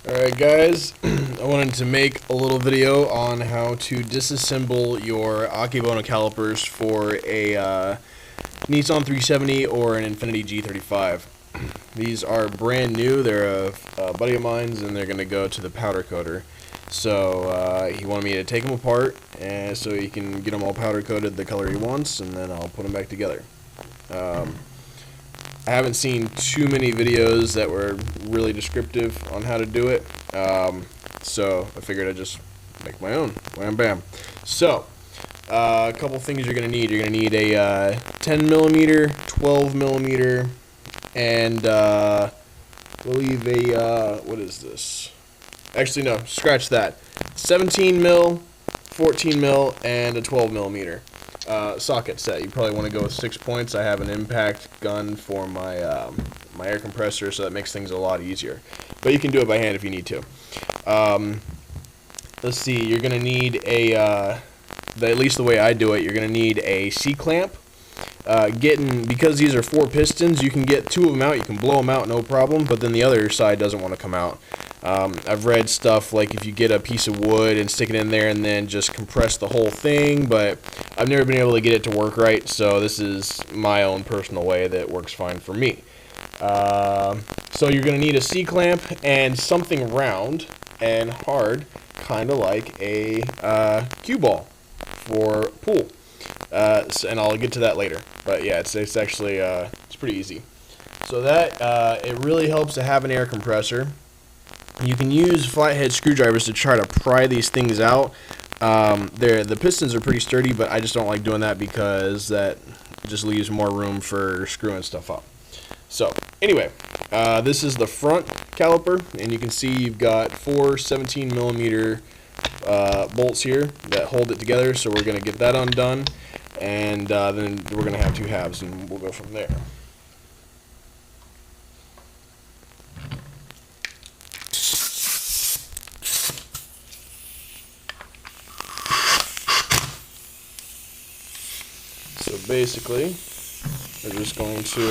Alright guys, I wanted to make a little video on how to disassemble your Akebono calipers for a Nissan 370 or an Infiniti G35. These are brand new. They're a buddy of mine's and they're going to go to the powder coater. So he wanted me to take them apart and so he can get them all powder coated the color he wants, and then I'll put them back together. I haven't seen too many videos that were really descriptive on how to do it, so I figured I'd just make my own. Wham bam. So, a couple things you're going to need. You're going to need a 10mm, 12mm, and I believe a, what is this? Actually, no, scratch that. 17mm, 14mm, and a 12mm. Socket set. You probably want to go with 6 points. I have an impact gun for my my air compressor, so that makes things a lot easier. But you can do it by hand if you need to. Let's see. You're gonna need a at least the way I do it. You're gonna need a C-clamp. Because these are 4 pistons, you can get 2 of them out. You can blow them out, no problem. But then the other side doesn't want to come out. I've read stuff like if you get a piece of wood and stick it in there and then just compress the whole thing, but I've never been able to get it to work right, so this is my own personal way that works fine for me. So you're going to need a C-clamp and something round and hard, kind of like a cue ball for pool. And I'll get to that later, but yeah, it's actually it's pretty easy. So that it really helps to have an air compressor. You can use flathead screwdrivers to try to pry these things out. The pistons are pretty sturdy, but I just don't like doing that because that just leaves more room for screwing stuff up. So anyway, this is the front caliper, and you can see you've got 4 17mm bolts here that hold it together. So we're going to get that undone, and then we're going to have 2 halves, and we'll go from there. So basically, we're just going to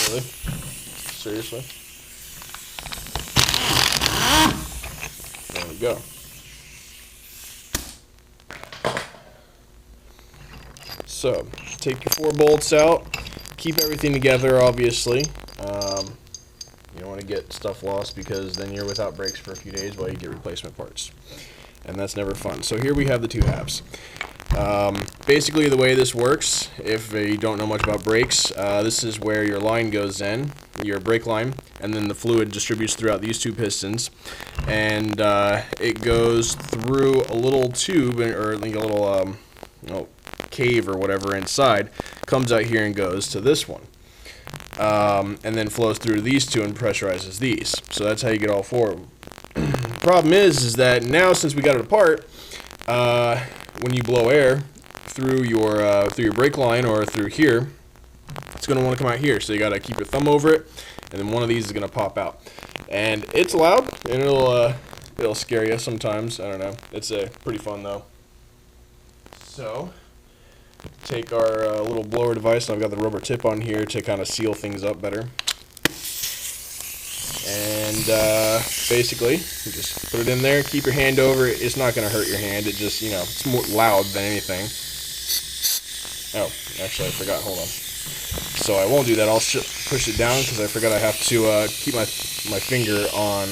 really? Seriously? There we go. So, take your 4 bolts out. Keep everything together, obviously. You don't want to get stuff lost because then you're without brakes for a few days while you get replacement parts. And that's never fun. So here we have the 2 halves. Basically the way this works, if you don't know much about brakes, this is where your line goes in, your brake line, and then the fluid distributes throughout these 2 pistons. And it goes through a little tube, or like a little cave or whatever inside, comes out here and goes to this one, and then flows through to these 2 and pressurizes these. So that's how you get all 4 of them. Problem is that now, since we got it apart, when you blow air through your brake line or through here, it's going to want to come out here. So you got to keep your thumb over it, and then one of these is going to pop out. And it's loud, and it'll scare you sometimes. I don't know. It's pretty fun though. So take our little blower device, and I've got the rubber tip on here to kind of seal things up better. And basically, you just put it in there, keep your hand over it. It's not going to hurt your hand. It just, it's more loud than anything. Oh, actually, I forgot. Hold on. So I won't do that. I'll push it down because I forgot I have to keep my finger on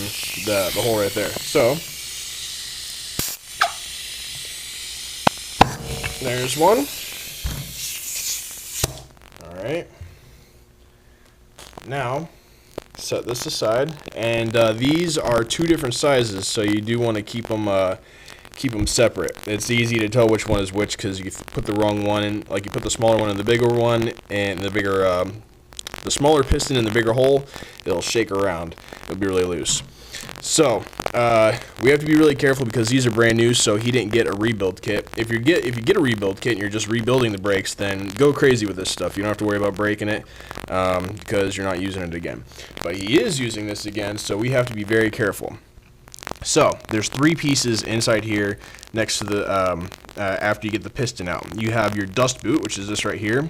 the hole right there. So there's one. Alright, now set this aside, and these are 2 different sizes, so you do want to keep them separate. It's easy to tell which one is which because you put the wrong one in, like you put the smaller one in the bigger one, and the smaller piston in the bigger hole, it'll shake around. It'll be really loose. So we have to be really careful because these are brand new, so he didn't get a rebuild kit. If you get a rebuild kit and you're just rebuilding the brakes, then go crazy with this stuff. You don't have to worry about breaking it because you're not using it again. But he is using this again, so we have to be very careful. So there's 3 pieces inside here next to the after you get the piston out. You have your dust boot, which is this right here.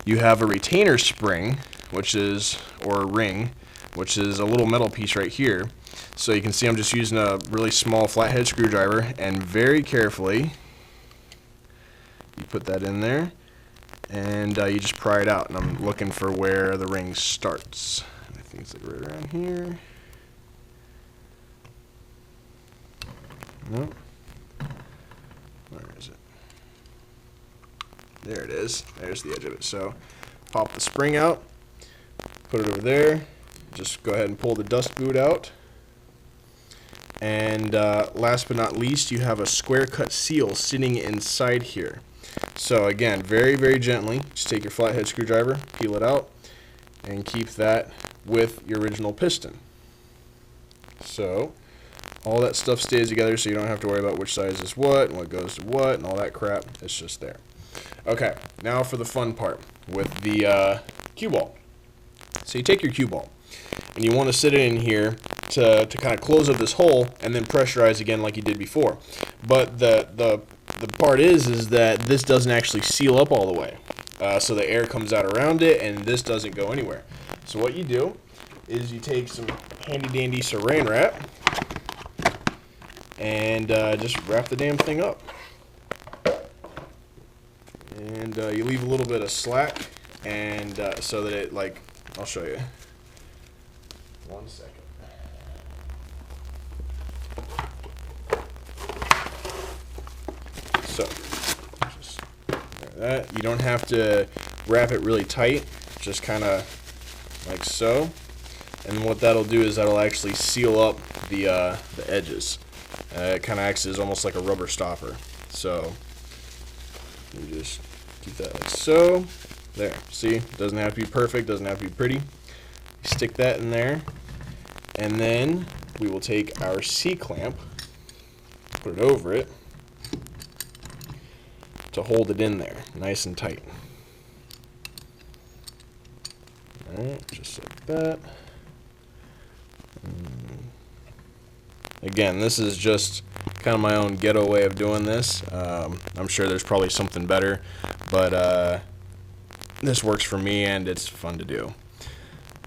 You have a retainer spring, which is, or a ring, which is a little metal piece right here. So you can see I'm just using a really small flathead screwdriver, and very carefully you put that in there, and you just pry it out. And I'm looking for where the ring starts. I think it's like right around here. No. Where is it? There it is. There's the edge of it. So pop the spring out, put it over there. Just go ahead and pull the dust boot out. And last but not least, you have a square cut seal sitting inside here. So again, very, very gently, just take your flathead screwdriver, peel it out, and keep that with your original piston. So all that stuff stays together, so you don't have to worry about which size is what and what goes to what and all that crap. It's just there. Okay, now for the fun part with the cue ball. So you take your cue ball and you want to sit it in here to kind of close up this hole and then pressurize again like you did before. But the part is that this doesn't actually seal up all the way. So the air comes out around it and this doesn't go anywhere. So what you do is you take some handy dandy saran wrap and just wrap the damn thing up. And you leave a little bit of slack, and so that it, like, I'll show you. 1 second. So, just like that. You don't have to wrap it really tight, just kind of like so. And what that'll do is that'll actually seal up the edges. It kind of acts as almost like a rubber stopper. So you just keep that like so. There. See? It doesn't have to be perfect, doesn't have to be pretty. You stick that in there, and then we will take our C-clamp, put it over it to hold it in there nice and tight. Alright, just like that. Again, this is just kind of my own ghetto way of doing this. I'm sure there's probably something better, but this works for me and it's fun to do.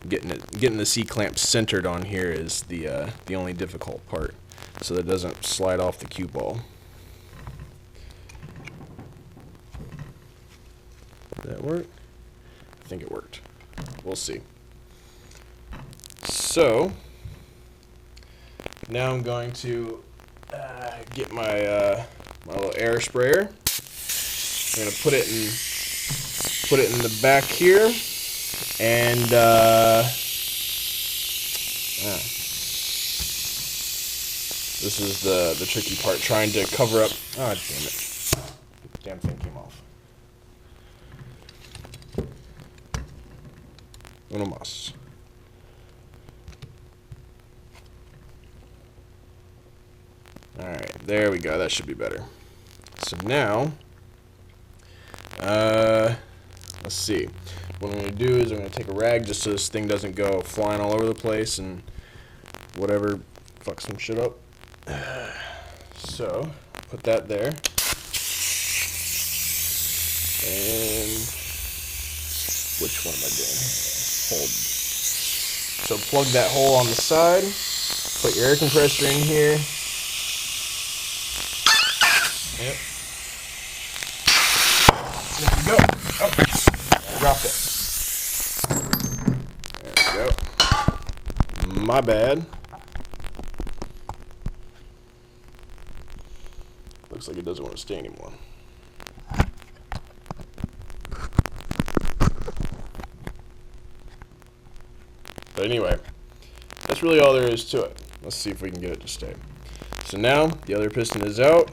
Getting the C-clamp centered on here is the only difficult part, so that it doesn't slide off the cue ball. Did that work? I think it worked. We'll see. So now I'm going to get my my little air sprayer. I'm gonna put it in the back here, and this is the tricky part, trying to cover up. Ah, damn it! Damn thing came off. Uno más. Alright, there we go. That should be better. So now, let's see. What I'm going to do is I'm going to take a rag just so this thing doesn't go flying all over the place and whatever, fuck some shit up. So, put that there. And which one am I doing here? Hold. So plug that hole on the side. Put your air compressor in here. Yep. There we go. Oh, I dropped it. There we go. My bad. Looks like it doesn't want to stay anymore. But anyway, that's really all there is to it. Let's see if we can get it to stay. So now the other piston is out.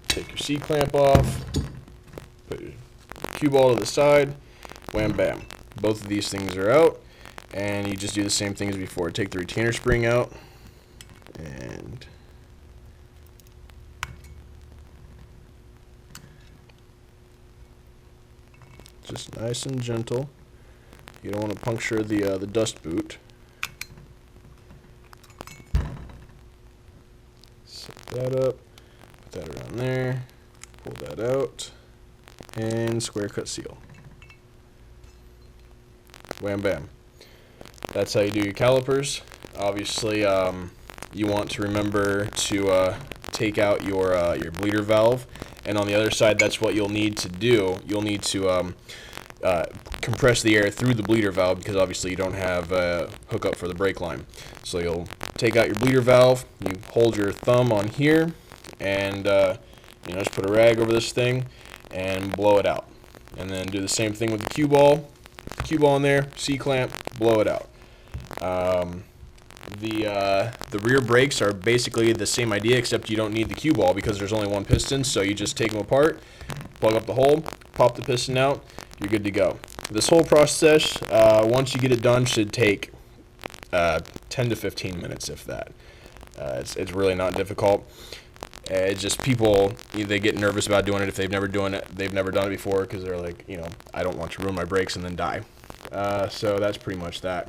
Take your C-clamp off, put your cue ball to the side, wham bam. Both of these things are out, and you just do the same thing as before. Take the retainer spring out, and just nice and gentle. You don't want to puncture the dust boot. that up, put that around there, pull that out, and square cut seal. Wham bam. That's how you do your calipers. Obviously, you want to remember to take out your bleeder valve, and on the other side, that's what you'll need to do. You'll need to compress the air through the bleeder valve, because obviously you don't have a hookup for the brake line. So you'll take out your bleeder valve, you hold your thumb on here, and you know, just put a rag over this thing and blow it out. And then do the same thing with the cue ball. Cue ball in there, C-clamp, blow it out. The rear brakes are basically the same idea, except you don't need the cue ball because there's only one piston, so you just take them apart, plug up the hole, pop the piston out, you're good to go. This whole process, once you get it done, should take 10 to 15 minutes, if that. It's really not difficult. It's just people, they get nervous about doing it if they've never done it before, because they're like, you know, I don't want to ruin my brakes and then die. So that's pretty much that.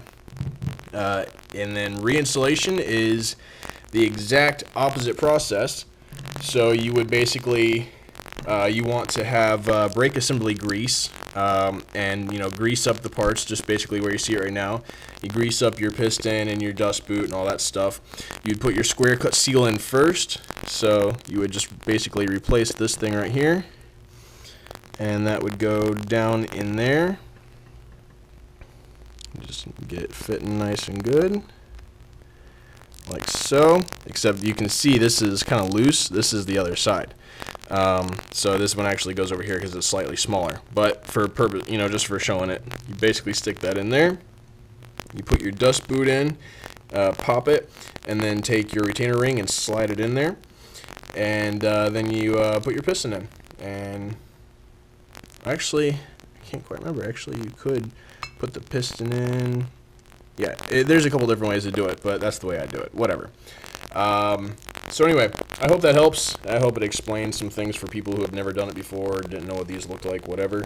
And then reinstallation is the exact opposite process. So you would basically, you want to have brake assembly grease, and you know, grease up the parts, just basically where you see it right now. You grease up your piston and your dust boot and all that stuff. You'd put your square cut seal in first, so you would just basically replace this thing right here, and that would go down in there. Just get it fitting nice and good, like so. Except you can see this is kind of loose. This is the other side. So this one actually goes over here because it's slightly smaller. But for purpose, you know, just for showing it, you basically stick that in there. You put your dust boot in, pop it, and then take your retainer ring and slide it in there. And then you put your piston in. And actually, I can't quite remember. Actually, you could put the piston in. Yeah, there's a couple different ways to do it, but that's the way I do it. Whatever. So anyway, I hope that helps. I hope it explains some things for people who have never done it before, didn't know what these looked like, whatever.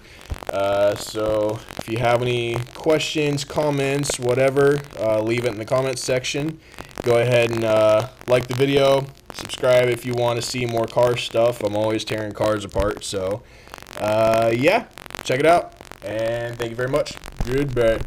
So if you have any questions, comments, whatever, leave it in the comments section. Go ahead and like the video, subscribe if you want to see more car stuff. I'm always tearing cars apart, so yeah, check it out, and thank you very much. Goodbye.